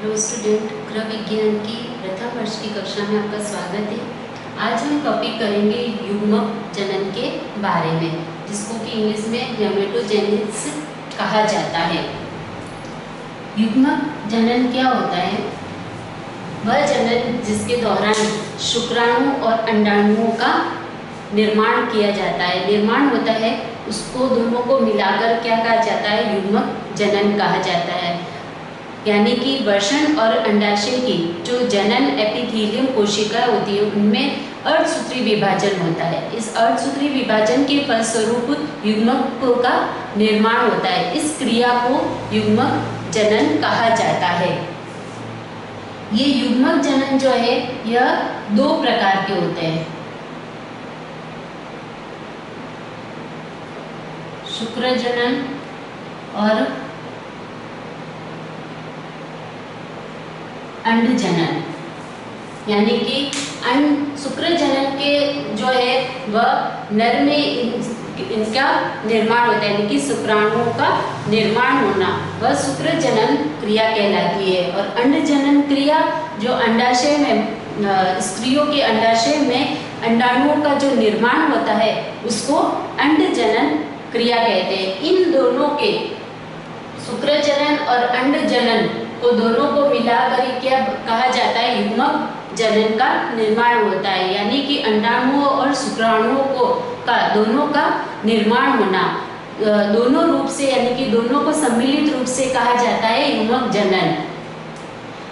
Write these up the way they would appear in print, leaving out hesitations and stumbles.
Hello student, गृह विज्ञान की प्रथम वर्ष की कक्षा में आपका स्वागत है। आज हम टॉपिक करेंगे युग्मक जनन के बारे में, जिसको कि इंग्लिश में गैमेटोजेनेसिस कहा जाता है। युग्मक जनन क्या होता है? वह जनन जिसके दौरान शुक्राणु और अंडाणुओं का निर्माण किया जाता है, निर्माण होता है, उसको दोनों को मिलाकर क्या कहा जाता है? युग्मक जनन कहा जाता है। यानी कि वृषण और अंडाशय की जो जनन एपिथेलियम कोशिका होती है, उनमें अर्धसूत्री विभाजन होता है। इस अर्धसूत्री विभाजन के फलस्वरूप युग्मक का निर्माण होता है। इस क्रिया को युग्मक जनन कहा जाता है। ये युग्मक जनन जो है, यह दो प्रकार के होते हैं, शुक्र जनन और अंड जनन। यानी कि शुक्र जनन के जो है वह नर में इनका निर्माण होता है, यानी कि शुक्राणुओं का निर्माण होना, वह शुक्र जनन क्रिया कहलाती है। और अंड जनन क्रिया जो अंडाशय में, स्त्रियों के अंडाशय में अंडाणुओं का जो निर्माण होता है, उसको अंड जनन क्रिया कहते हैं। इन दोनों के, शुक्र जनन और अंड जनन को दोनों को मिलाकर क्या कहा जाता है? युग्मक जनन का निर्माण होता है। यानी कि अंडाणुओं और शुक्राणुओं को दोनों का निर्माण होना, दोनों रूप से, यानी कि दोनों को सम्मिलित रूप से कहा जाता है युग्मक जनन।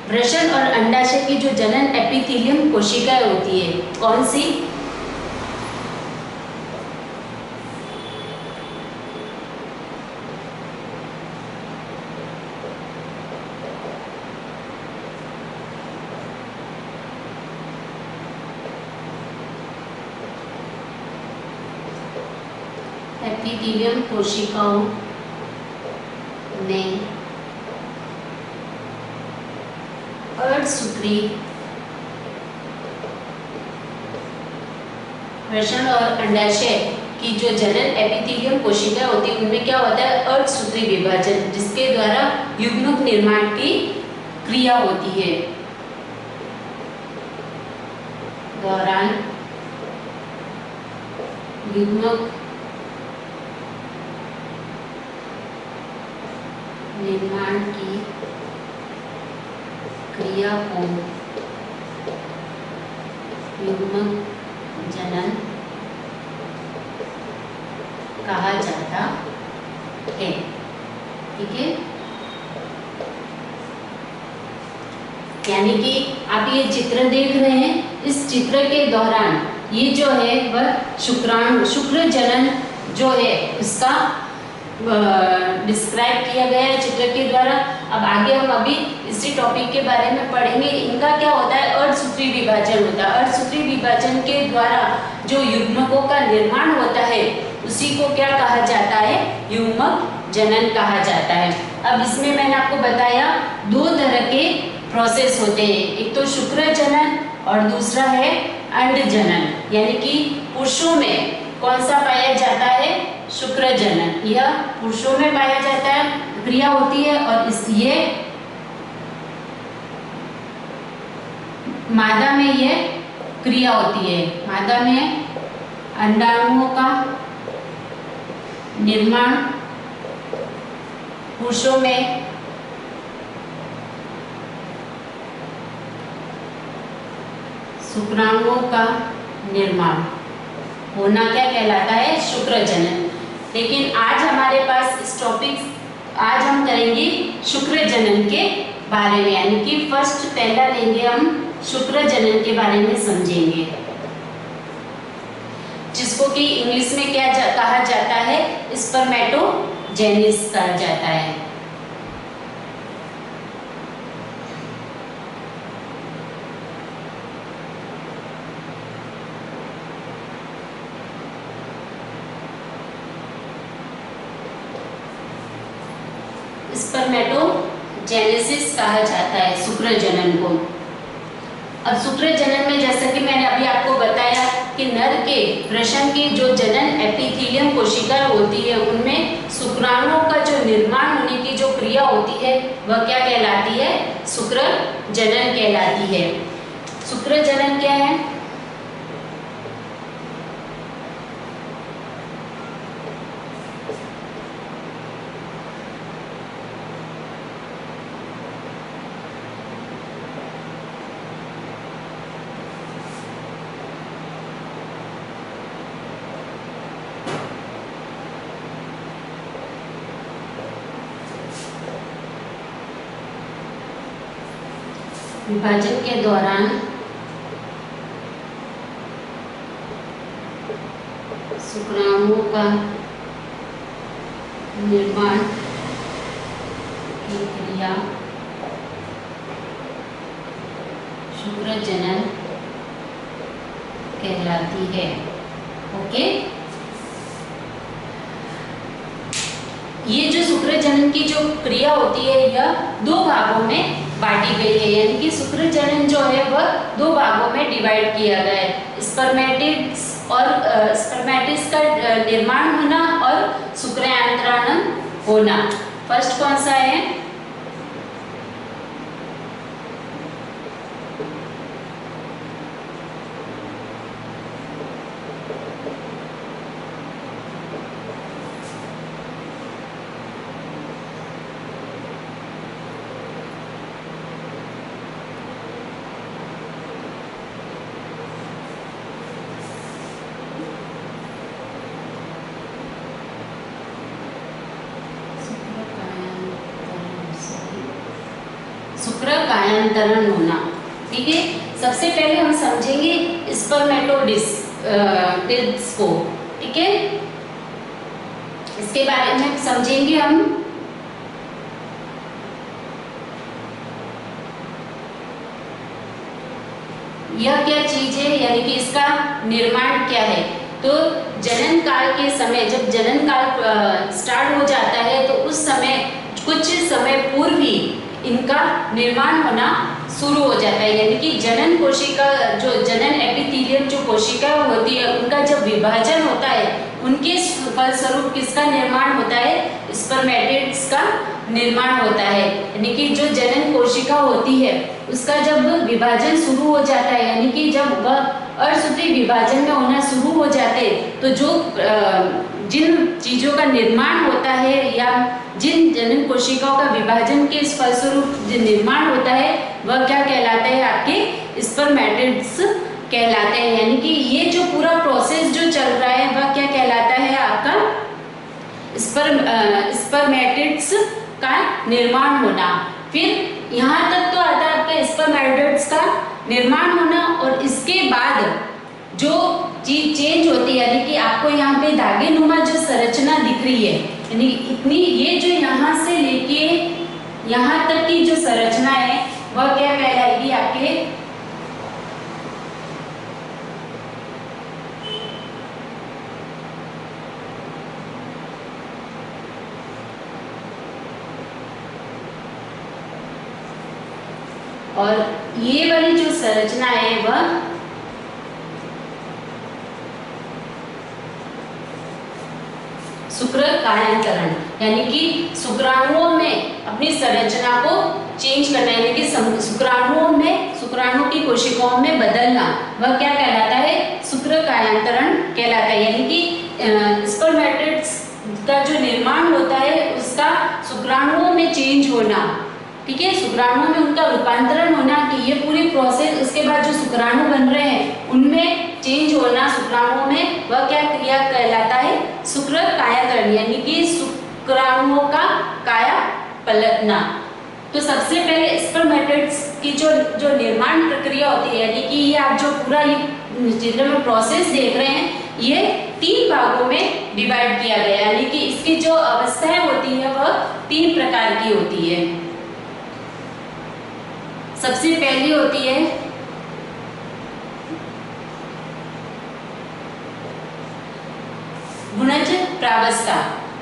वृषण और अंडाशय की जो जनन एपिथेलियम कोशिकाएं होती है, कौन सी? एपिथेलियम कोशिकाओं में अर्धसूत्री वृषण और अंडाशय की जो जनन एपिथेलियम कोशिकाएं होती है, उनमें क्या होता है? अर्धसूत्री विभाजन, जिसके द्वारा युग्मक निर्माण की क्रिया होती है। दौरान युग्मक निर्माण की क्रिया को युग्मक जनन कहा जाता है। ठीक है, यानी कि आप ये चित्र देख रहे हैं, इस चित्र के दौरान ये जो है वह शुक्र जनन जो है उसका डिस्क्राइब किया गया है चित्र के द्वारा। अब आगे हम अभी इसी टॉपिक के बारे में पढ़ेंगे। इनका क्या होता है? अर्धसूत्री विभाजन होता है। अर्धसूत्री विभाजन के द्वारा जो युग्मकों का निर्माण होता है, उसी को क्या कहा जाता है? युग्मक जनन कहा जाता है। अब इसमें मैंने आपको बताया दो तरह के प्रोसेस होते हैं, एक तो शुक्र जनन और दूसरा है अंड जनन। यानी कि पुरुषों में कौन सा पाया जाता है? शुक्र जनन, यह पुरुषों में पाया जाता है, क्रिया होती है। और ये मादा में यह क्रिया होती है। मादा में अंडाणुओं का निर्माण, पुरुषों में शुक्राणुओं का निर्माण होना क्या कहलाता है? शुक्र जनन। लेकिन आज हमारे पास इस टॉपिक, आज हम करेंगे शुक्र जनन के बारे में, यानी कि पहला लेंगे हम शुक्र जनन के बारे में समझेंगे, जिसको कि इंग्लिश में क्या कहा जाता है? स्पर्मेटोजेनेसिस कहा जाता है। स्पर्मेटोजेनेसिस कहा जाता है शुक्र जनन को। अब शुक्र जनन में जैसा कि मैंने अभी आपको बताया कि नर के वृषण की जो जनन एपिथेलियम कोशिका होती है उनमें शुक्राणुओं का जो निर्माण होने की जो क्रिया होती है वह क्या कहलाती है? शुक्र जनन कहलाती है। शुक्र जनन क्या है? विभाजन के दौरान शुक्राणुओं का निर्माण की क्रिया शुक्र जनन कहलाती है। ओके, ये जो शुक्र जनन की जो क्रिया होती है यह दो भागों में बांटी गई है, यानी कि शुक्र जनन जो है वह दो भागों में डिवाइड किया गया है। स्पर्मेटिड्स और स्पर्मेटिड्स का निर्माण होना और शुक्रांतरण होना। फर्स्ट कौन सा है? शुक्र कायांतरण होना। ठीक है, सबसे पहले हम समझेंगे स्पर्मेटोडिस को। ठीक है, इसके बारे में समझेंगे हम। यह क्या चीज है, यानी कि इसका निर्माण क्या है। तो जनन काल के समय, जब जनन काल स्टार्ट हो जाता है तो उस समय कुछ समय पूर्व ही इनका निर्माण होना शुरू हो जाता है, यानी कि जनन कोशिका, जो जनन एपिथेलियम जो कोशिका होती है उनका जब विभाजन होता है उनके फलस्वरूप किसका निर्माण होता है? स्पर्मेटिड्स का निर्माण होता है। यानी कि जो जनन कोशिका होती है उसका जब विभाजन शुरू हो जाता है, यानी कि जब वह अर्धसूत्री विभाजन में होना शुरू हो जाते, तो जो जिन चीजों का निर्माण होता है या जिन जनन कोशिकाओं का विभाजन के फलस्वरूप जो निर्माण होता है वह क्या कहलाता है? आपके स्पर्मेटिड्स कहलाते हैं। यानी कि ये जो पूरा प्रोसेस जो चल रहा है वह क्या कहलाता है? आपका स्पर्मेटिड्स का निर्माण होना। फिर यहाँ तक तो आता है आपके स्पर्मेटिड्स का निर्माण होना, और इसके बाद जो चीज चेंज होती है, यानी कि आपको यहाँ पे धागे नुमा जो संरचना दिख रही है, यानी इतनी ये जो यहाँ से लेके यहाँ तक की जो संरचना है वह क्या कहलाएगी? आपके और ये वाली जो संरचना है वह शुक्र कायांतरण, यानी कि शुक्राणुओं में अपनी संरचना को चेंज करना, यानी कि शुक्राणुओं में, शुक्राणु की कोशिकाओं में बदलना, वह क्या कहलाता है? शुक्र कायांतरण कहलाता है। यानी कि स्पर्मेटिड्स का जो निर्माण होता है उसका शुक्राणुओं में चेंज होना। ठीक है, शुक्राणुओं में उनका रूपांतरण होना, कि ये पूरी प्रोसेस, उसके बाद जो शुक्राणु बन रहे हैं उनमें चेंज होना शुक्राणुओं में, वह क्या क्रिया कहलाता है? शुक्र कायांतरण, यानी कि शुक्राणुओं का काया पलटना। तो सबसे पहले स्पर्मेटिड्स की जो निर्माण प्रक्रिया होती है, यानी कि ये आप जो पूरा ये चित्र में प्रोसेस देख रहे हैं, ये 3 भागों में डिवाइड किया गया, यानी कि इसकी जो अवस्थाएं होती है वह 3 प्रकार की होती है। सबसे पहली होती है गुणज प्रावस्था।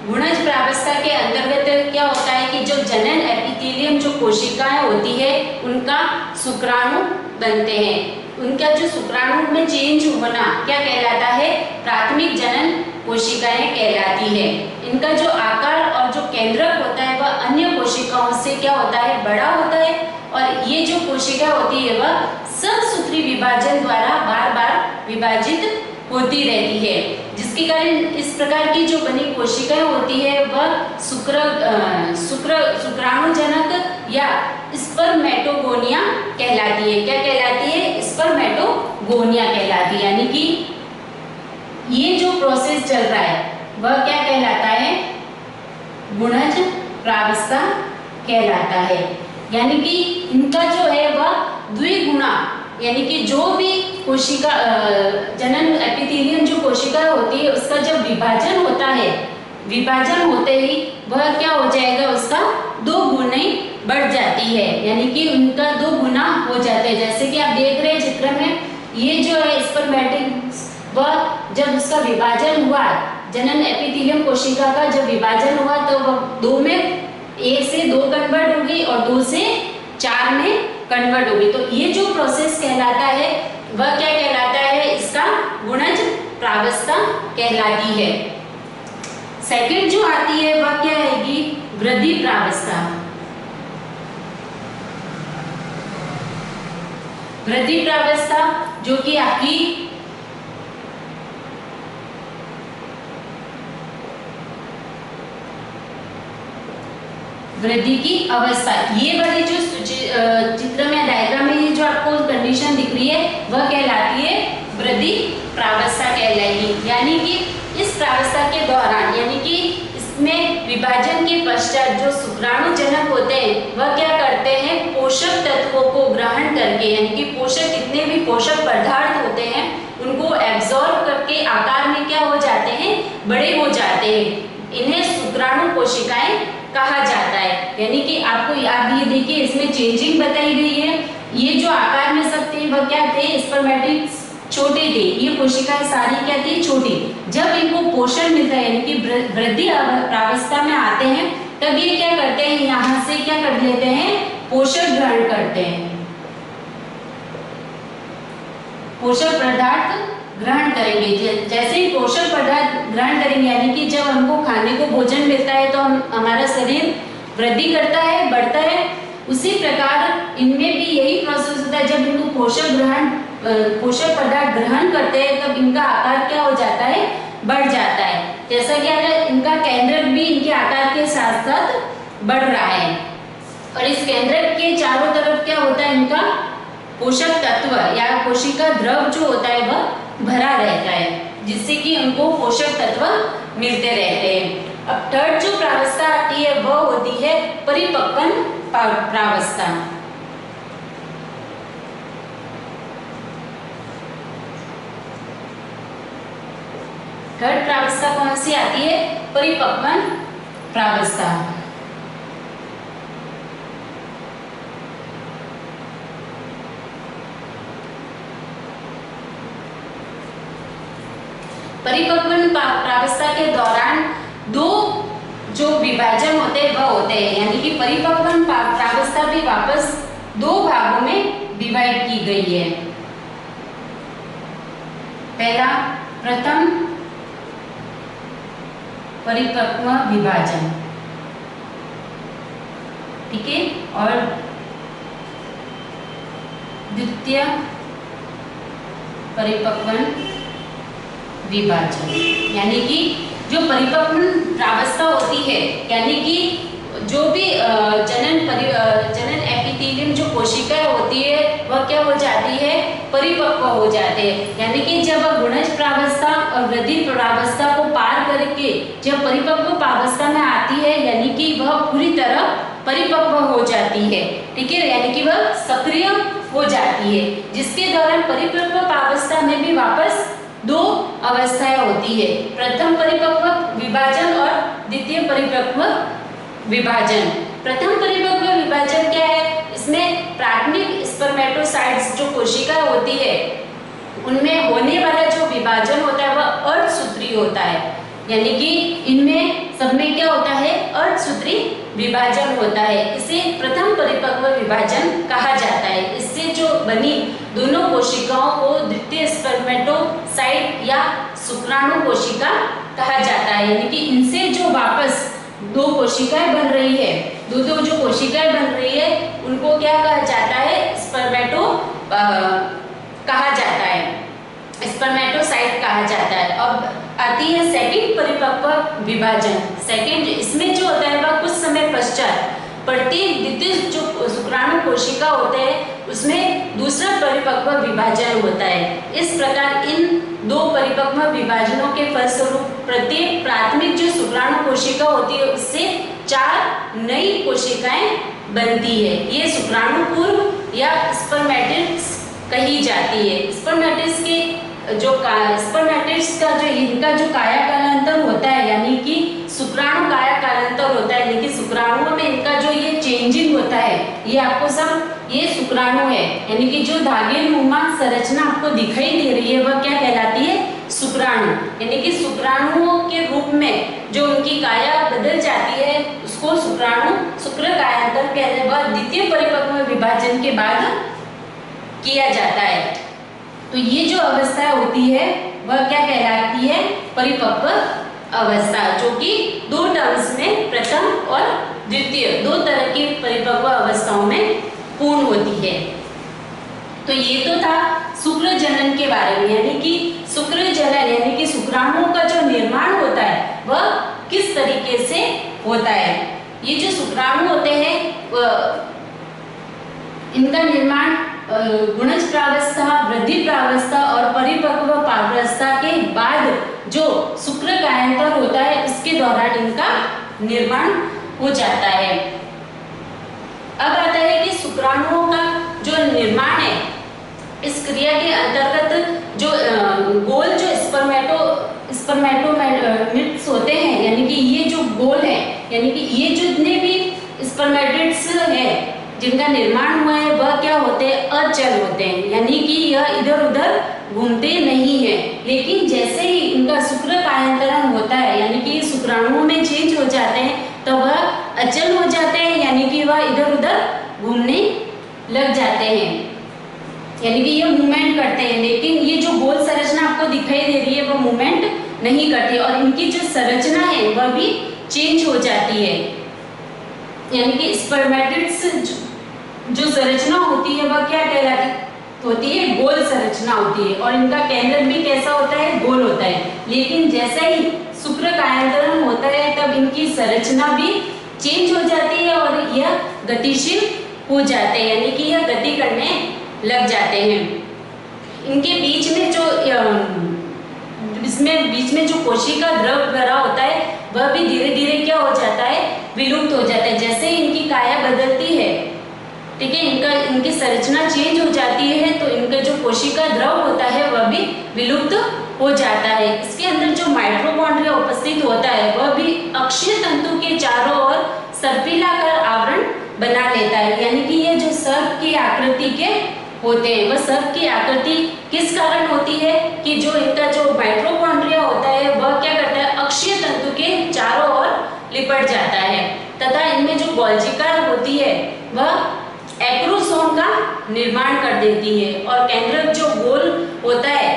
गुणज प्रावस्था के अंतर्गत क्या होता है कि जो जनन एपिथेलियम जो कोशिकाएं होती है उनका शुक्राणु बनते हैं। उनका जो शुक्राणु में चेंज होना क्या कहलाता है? प्राथमिक जनन कोशिकाएं कहलाती है। इनका जो आकार और जो केंद्रक होता है वह अन्य कोशिकाओं से क्या होता है? बड़ा होता है। और ये जो कोशिका होती है वह समसूत्री विभाजन द्वारा बार बार विभाजित होती रहती है, जिसके कारण इस प्रकार की जो बनी कोशिकाएं होती है वह शुक्राणुजनक या स्पर्मेटोगोनिया कहलाती है। क्या कहलाती है? स्पर्मेटोगोनिया कहलाती है। यानी कि ये जो प्रोसेस चल रहा है वह क्या कहलाता है? गुणज प्रावस्था कहलाता है। यानी कि इनका जो है वह द्विगुणा, यानी कि जो भी कोशिका जनन एपिथेलियम जो कोशिका होती है उसका जब विभाजन होता है, विभाजन होते ही वह क्या हो जाएगा? उसका 2 गुना बढ़ जाती है। यानी कि उनका 2 गुना हो जाते हैं। जैसे कि आप देख रहे हैं चित्र में, ये जो है स्पर्मेटिक्स वह जब उसका विभाजन हुआ, जनन एपिथेलियम कोशिका का जब विभाजन हुआ तो वह 2 में 1 से 2 कन्वर्ट हो गई और 2 से 4 में कन्वर्ट हो गई। तो ये जो प्रोसेस कहलाता है वह क्या कहलाता है? इसका गुणज प्रावस्था कहलाती है। सेकंड जो आती है वह क्या आएगी? वृद्धि प्रावस्था। वृद्धि प्रावस्था जो कि आपकी वृद्धि की अवस्था, ये वाली जो चित्र में डायग्राम में ये जो आपको कंडीशन दिख रही है वह कहलाती है वृद्धि प्रावस्था कहलाएगी। यानी कि इस प्रावस्था के दौरान, यानी कि इसमें विभाजन के पश्चात जो शुक्राणु जनक होते हैं वह क्या करते हैं? पोषक तत्वों को ग्रहण करके, यानी कि पोषक जितने भी पोषक पदार्थ होते हैं उनको एब्जॉर्ब करके आकार में क्या हो जाते हैं? बड़े हो जाते हैं। इन्हें शुक्राणु कोशिकाएं कहा जाता है। यानी कि आपको याद, ये देखिए इसमें चेंजिंग बताई गई है। ये जो आकार में सब थे वह क्या थे? स्पर्मेटिक्स छोटे थे, ये कोशिकाएं सारी क्या थी? छोटी। जब इनको पोषण मिलता है यानी कि वृद्धि प्रावस्था में आते हैं तब ये क्या करते हैं? यहाँ से क्या कर लेते हैं? पोषक ग्रहण करते हैं, पोषक पदार्थ ग्रहण करेंगे। जैसे ही पोषक पदार्थ ग्रहण करेंगे, यानी कि जब हमको खाने को भोजन मिलता है तो हमारा शरीर वृद्धि करता है, बढ़ता है। उसी प्रकार इनमें भी यही प्रोसेस होता है। जब इनको पोषक पदार्थ ग्रहण करते हैं तब इनका आकार क्या हो जाता है? बढ़ जाता है। जैसा कि अगर इनका केंद्रक भी इनके आकार के साथ साथ बढ़ रहा है और इस केंद्रक के चारों तरफ क्या होता है? इनका पोषक तत्व या कोशिका द्रव जो होता है वह भरा रहता है, जिससे कि उनको पोषक तत्व मिलते रहते हैं। अब थर्ड जो प्रावस्था आती है वह होती है परिपक्वन प्रावस्था। थर्ड प्रावस्था कौन सी आती है? परिपक्वन प्रावस्था। परिपक्वन प्रावस्था के दौरान 2 जो विभाजन होते हैं वह होते हैं। यानी कि परिपक्वन प्रावस्था भी वापस 2 भागों में डिवाइड की गई है। पहला, प्रथम परिपक्व विभाजन, ठीक है, और द्वितीय परिपक्वन विभाजन। यानी कि जो परिपक्वन प्रावस्था होती है, यानी कि जो भी जनन एपिथेलियम जो कोशिकाएं होती है वह क्या हो जाती है? परिपक्व हो जाते हैं। यानी कि जब गुणज प्रावस्था और वृद्धि प्रावस्था को पार करके जब परिपक्व प्रावस्था में आती है, यानी कि वह पूरी तरह परिपक्व हो जाती है, ठीक है, यानी कि वह सक्रिय हो जाती है, जिसके दौरान परिपक्व प्रावस्था में भी वापस 2 अवस्थाएं होती है, प्रथम परिपक्व विभाजन और द्वितीय परिपक्व विभाजन। प्रथम परिपक्व विभाजन क्या है? इसमें प्राथमिक स्पर्मेटोसाइट्स जो कोशिका होती है उनमें होने वाला जो विभाजन होता है वह अर्धसूत्री होता है। यानी कि इनमें सब में क्या होता है, अर्धसूत्री विभाजन होता है। इसे प्रथम परिपक्व विभाजन कहा जाता है। इससे जो बनी दोनों कोशिकाओं को द्वितीय स्पर्मेटोसाइट या शुक्राणु कोशिका कहा जाता है। यानी कि इनसे जो वापस दो कोशिकाएं बन रही है, दो जो कोशिकाएं बन रही है उनको क्या कहा जाता है, स्पर्मेटो कहा जाता है, स्पर्मेटोसाइट कहा जाता है। अब आती है सेकंड परिपक्व विभाजन। सेकंड, इसमें जो होता है वह कुछ समय पश्चात प्रत्येक द्वितीय जो शुक्राणु कोशिका होते हैं उसमें दूसरा परिपक्व विभाजन होता है। इस प्रकार इन दो परिपक्व विभाजनों के फलस्वरूप प्रत्येक प्राथमिक जो शुक्राणु कोशिका होती है उससे 4 नई कोशिकाएं बनती है। ये शुक्राणु पूर्व या स्पर्मेटिड्स कही जाती है। स्पर्मेटिड्स के जो स्पर्मेटिड्स का जो इनका जो कायाकालांतर होता है, यानी कि शुक्राणु कायाकालांतर होता है, लेकिन शुक्राणुओं में इनका जो ये चेंजिंग होता है, ये आपको सब ये शुक्राणु है, यानी कि जो धागे नुमा संरचना आपको दिखाई दे रही है वह क्या कहलाती है, शुक्राणु। यानी कि शुक्राणुओं के रूप में जो उनकी काया बदल जाती है उसको शुक्र कायांतर कहते हैं। वह द्वितीय परिपक्व विभाजन के बाद किया जाता है। तो ये जो अवस्था होती है वह क्या कहलाती है, परिपक्व अवस्था, जो कि 2 टर्म्स में प्रथम और द्वितीय 2 तरह की परिपक्व अवस्थाओं में पूर्ण होती है। तो ये तो था शुक्र जनन के बारे में, यानी कि शुक्र जनन यानी कि शुक्राणुओं का जो निर्माण होता है वह किस तरीके से होता है। ये जो शुक्राणु होते हैं इनका निर्माण गुणज प्रावस्था, वृद्धि प्रावस्था और परिपक्व प्रावस्था के बाद जो शुक्र कायांतर होता है इसके दौरान इनका निर्माण हो जाता है। अब आता है कि शुक्राणुओं का जो निर्माण है इस क्रिया के अंतर्गत जो गोल जो स्पर्मेटोमिट्स होते हैं, यानी कि ये जो गोल है, यानी कि ये जितने भी स्पर्मेटिड्स है जिनका निर्माण हुआ है वह क्या होते हैं, अचल होते हैं, यानी कि यह इधर उधर घूमते नहीं है। लेकिन जैसे ही इनका शुक्र कायांतरण होता है, यानी कि शुक्राणुओं में चेंज हो जाते हैं तो वह अचल हो जाते हैं, यानी कि वह इधर उधर घूमने लग जाते हैं, यानी कि ये मूवमेंट करते हैं। लेकिन ये जो गोल संरचना आपको दिखाई दे रही है वह मूवमेंट नहीं करती और इनकी जो संरचना है वह भी चेंज हो जाती है। यानी कि स्पर्मेटिड्स जो संरचना होती है वह क्या कहलाती होती है, गोल संरचना होती है और इनका केंद्र भी कैसा होता है, गोल होता है। लेकिन जैसे ही शुक्र कायांतरण होता है तब इनकी संरचना भी चेंज हो जाती है और यह गतिशील हो जाते हैं, यानी कि यह गति करने लग जाते हैं। इनके बीच में जो बीच में जो कोशिका द्रव भरा होता है वह भी धीरे धीरे क्या हो जाता है, विलुप्त हो जाता है। जैसे इनकी काया बदलती है, ठीक है, इनकी संरचना चेंज हो जाती है तो इनका जो कोशिका द्रव होता है वह भी विलुप्त हो जाता है। इसके अंदर जो माइटोकॉन्ड्रिया उपस्थित होता है वह भी अक्षीय तंतु के चारों ओर सर्पिलाकार आवरण बना लेता है, यानी कि ये जो सर्प की आकृति के होते हैं। वह सर्प की आकृति किस कारण होती है कि जो इनका जो माइटोकॉन्ड्रिया होता है वह क्या करता है, अक्षीय तंतु के चारों ओर लिपट जाता है तथा इनमें जो गोल्जिका होती है वह एक्रोसोम का निर्माण कर देती है और केंद्रक जो गोल होता है,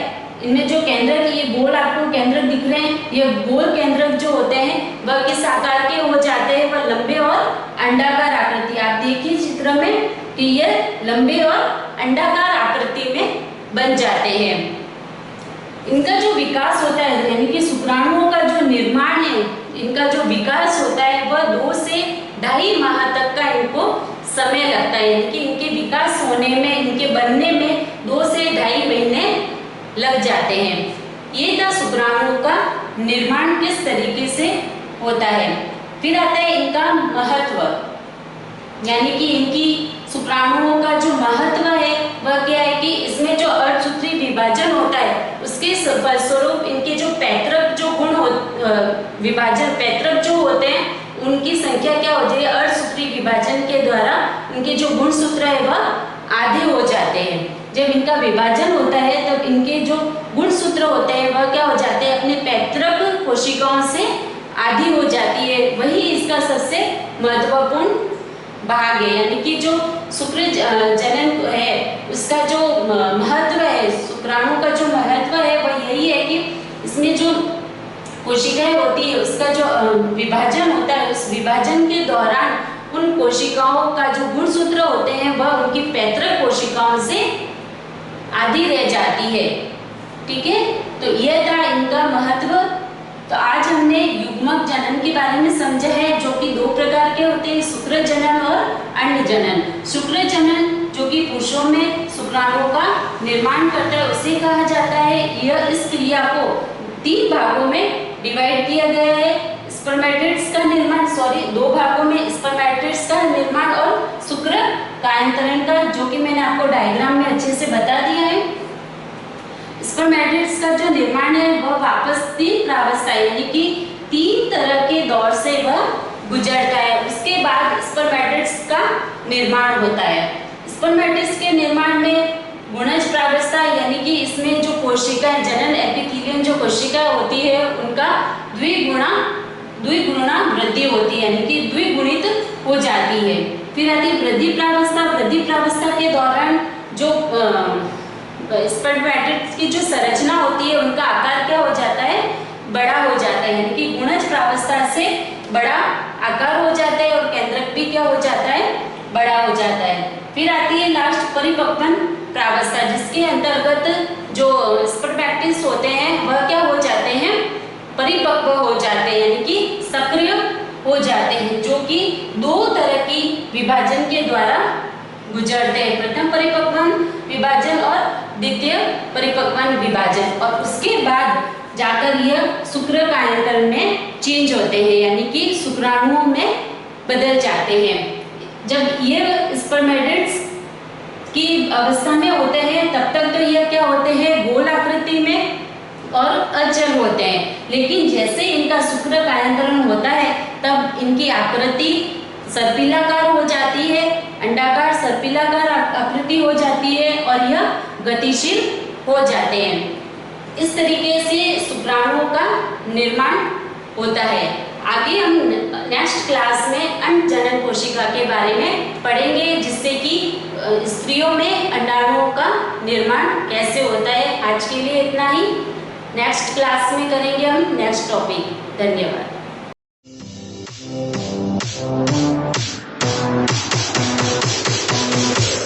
इनमें जो केंद्रक, ये गोल आपको केंद्रक दिख रहे हैं, ये गोल केंद्रक जो होते हैं वह किस आकार के हो जाते हैं, वह लंबे और अंडाकार आकृति। आप देखिए चित्र में कि ये लंबे और अंडाकार आकृति में बन जाते हैं। इनका जो विकास होता है, यानी कि शुक्राणुओं का जो निर्माण है, इनका जो विकास होता है वह 2 से 2.5 माह तक का इनको समय लगता है, यानी कि इनके विकास होने में, इनके बनने में 2 से 2.5 महीने लग जाते हैं। ये था शुक्राणुओं का निर्माण किस तरीके से होता है। फिर आता है इनका महत्व, यानी कि इनकी शुक्राणुओं का जो महत्व है वह क्या है कि इसमें जो अर्धसूत्री विभाजन होता है उसके फलस्वरूप इनके जो पैतृक जो गुण विभाजन पैतृक जो होते हैं उनकी संख्या क्या हो जाती है, अर्धसूत्री विभाजन के द्वारा उनके जो गुणसूत्र है वह आधे हो जाते हैं। जब इनका विभाजन होता है तब इनके जो गुणसूत्र होते हैं वह क्या हो जाते हैं, अपने पैतृक कोशिकाओं से आधी हो जाती है, वही इसका सबसे महत्वपूर्ण भाग है। यानी कि जो शुक्र जनन है उसका जो महत्व है, शुक्राणु का जो महत्व है वह यही है कि इसमें जो कोशिकाएं होती है उसका जो विभाजन होता है, उस विभाजन के दौरान उन कोशिकाओं का जो गुणसूत्र होते हैं वह उनकी पैतृक कोशिकाओं से आधी रह जाती है। ठीक है, तो यह था इनका महत्व। तो आज हमने युग्मक जनन के बारे में समझा है, जो कि 2 प्रकार के होते हैं, शुक्र जनन और अंड जनन। शुक्र जनन जो कि पुरुषों में शुक्राणुओं का निर्माण करता है उसे कहा जाता है। यह इस क्रिया को 3 भागों में डिवाइड किया गया है। स्पर्मेटिड्स का निर्माण 2 भागों में स्पर्मेटिड्स का निर्माण और शुक्र कायांतरण का, जो कि मैंने आपको डायग्राम में अच्छे से बता दिया है। स्पर्मेटिड्स का जो निर्माण है वह वापस 3 प्रावस्था यानी कि 3 तरह के दौर से वह गुजरता है। उसके बाद स्पर्मेटिड्स का निर्माण होता है। स्पर्मेटिड्स के निर्माण में गुणज प्रावस्था यानी कि इसमें जो कोशिका जनन एपिथेलियम जो कोशिका होती है उनका द्विगुणा वृद्धि होती है, यानी कि द्विगुणित हो जाती है। फिर आती है वृद्धि प्रावस्था। वृद्धि प्रावस्था के दौरान जो स्पर्मेटिड्स की जो संरचना होती है उनका आकार क्या हो जाता है, बड़ा हो जाता है, यानी कि गुणज प्रावस्था से बड़ा आकार हो जाता है और केंद्रक भी क्या हो जाता है, बड़ा हो जाता है। फिर आती है लास्ट परिपक्वन प्रावस्था, जिसके अंतर्गत जो स्पर्मेटिड्स होते हैं वह क्या हो जाते हैं, परिपक्व हो जाते हैं, यानी कि सक्रिय हो जाते हैं, जो कि 2 तरह की विभाजन के द्वारा गुजरते हैं। प्रथम परिपक्वन विभाजन और द्वितीय परिपक्वन विभाजन, और उसके बाद जाकर यह शुक्र कायांतरण में चेंज होते हैं, यानी कि शुक्राणुओं में बदल जाते हैं। जब ये स्पर्मेटिड्स की अवस्था में होते हैं तब तक तो यह क्या होते हैं, गोल आकृति में और अचल होते हैं, लेकिन जैसे इनका शुक्र कायांतरण होता है तब इनकी आकृति सर्पिलाकार हो जाती है, अंडाकार सर्पिलाकार आकृति हो जाती है और यह गतिशील हो जाते हैं। इस तरीके से शुक्राणुओं का निर्माण होता है। आगे हम नेक्स्ट क्लास में अंडजनन कोशिका के बारे में पढ़ेंगे, जिससे कि स्त्रियों में अंडाणुओं का निर्माण कैसे होता है। आज के लिए इतना ही, नेक्स्ट क्लास में करेंगे हम नेक्स्ट टॉपिक। धन्यवाद। Thank you.